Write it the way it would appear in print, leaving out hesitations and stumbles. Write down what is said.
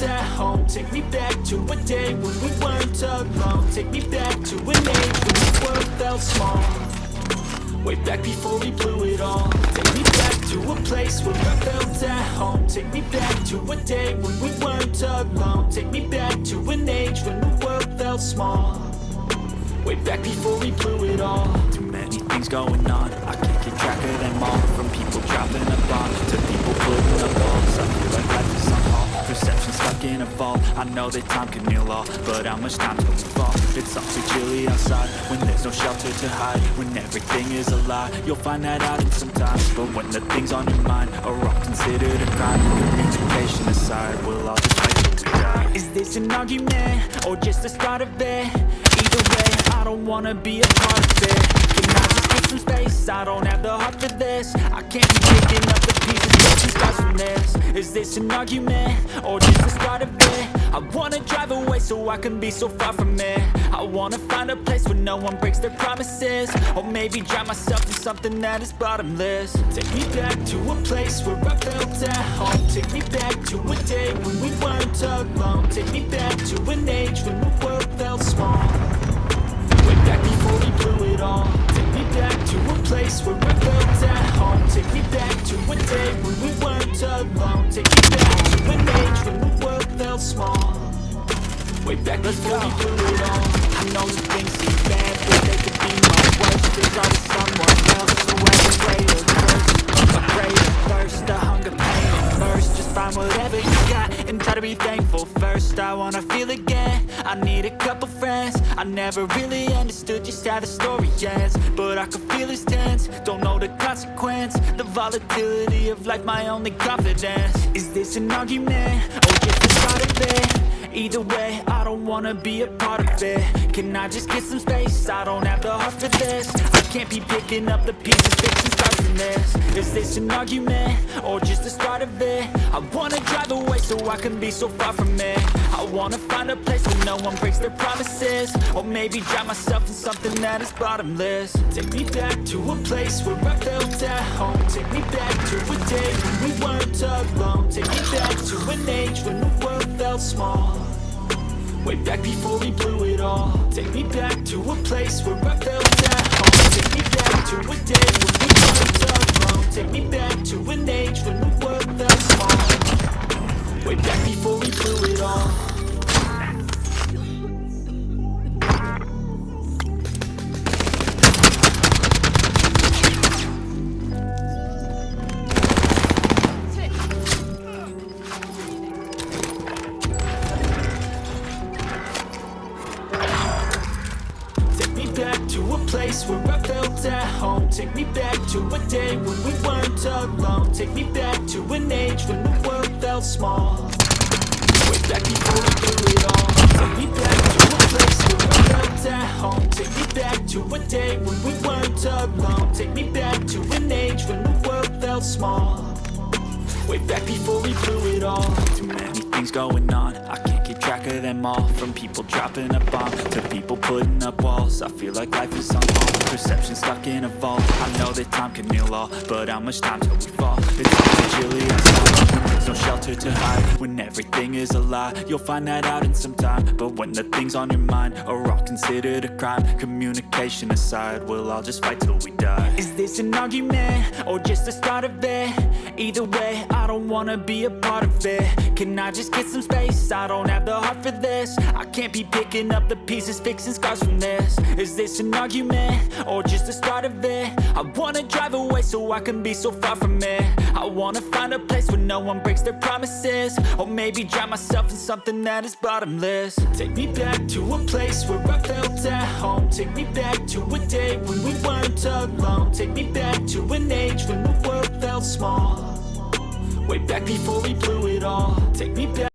felt at home. Take me back to a day when we weren't alone. Take me back to an age when the world felt small. Way back before we blew it all. Take me back to a place where I felt at home. Take me back to a day when we weren't alone. Take me back to an age when the world felt small. Way back before we blew it all. Too many things going on, I can't keep track of them all. From people dropping a bomb to people putting up walls. I feel like life is on hold, perception stuck in a vault. I know that time can heal all, but how much time till we fall? It's all too chilly outside, when there's no shelter to hide. When everything is a lie, you'll find that out in some time. But when the things on your mind are all considered a crime, communication aside, we'll all just fight till we die. Is this an argument, or just the start of it? Either way, I don't wanna be a part of it. Can I just get some space? I don't have the heart for this. I can't be picking up the pieces, taking scars from this. Is this an argument, or just the start of it? I wanna drive away so I can be so far from it. I wanna find a place where no one breaks their promises. Or maybe drown myself in something that is bottomless. Take me back to a place where I felt at home. Take me back to a day when we weren't alone. Take me back to an age when the world felt small. Way back before we blew it all. Take me back to a place where I felt at home. Take me back to a day when we weren't alone. Take me back to an age when the world felt small. Way back before we blew it all. I know that things seem bad, but they could be much worse. There's always someone else who has a greater thirst. A greater thirst, a hunger, pain, and thirst. Just find whatever you got and try to be thankful first. I wanna feel again, I need a couple friends. I never really understood just how the story ends, but I can feel it's tense, don't know the consequence. The volatility of life, my only confidence. Is this an argument, or just the start of it? Either way, I don't wanna be a part of it. Can I just get some space? I don't have the heart for this. I can't be picking up the pieces, fixing scars from this. Is this an argument, or just the start of it? I wanna drive away so I can be so far from it. I wanna find a place where no one breaks their promises. Or maybe drown myself in something that is bottomless. Take me back to a place where I felt at home. Take me back to a day when we weren't alone. Take me back to an age when the world felt small. Way back before we blew it all. Take me back to a place where I felt at home. Take me back to a day when we weren't alone. Take me back to an age when the world felt small. Way back before we blew it all. Back to a place where I felt at home. Take me back to a day when we weren't alone. Take me back to an age when the world felt small. Way back before we blew it all. Take me back to a place where I felt at home. Take me back to a day when we weren't alone. Take me back to an age when the world felt small. Way back before we blew it all. Too many things going on, I can't keep track of them all. From people dropping a bomb to people putting up walls. I feel like life is on hold, perception stuck in a vault. I know that time can heal all, but how much time till we fall? It's all too chilly outside, when there's no shelter to hide. When everything is a lie, you'll find that out in some time. But when the things on your mind are all considered a crime, communication aside, we'll all just fight till we die. Is this an argument, or just the start of it? Either way, I don't wanna be a part of it. Can I just get some space? I don't have the heart for this. I can't be picking up the pieces, fixing scars from this. Is this an argument, or just the start of it? I wanna drive away so I can be so far from it. I wanna find a place where no one breaks their promises. Or maybe drown myself in something that is bottomless. Take me back to a place where I felt at home. Take me back to a day when we weren't alone. Take me back to an age when the world felt small. Way back before we blew it all. Take me back.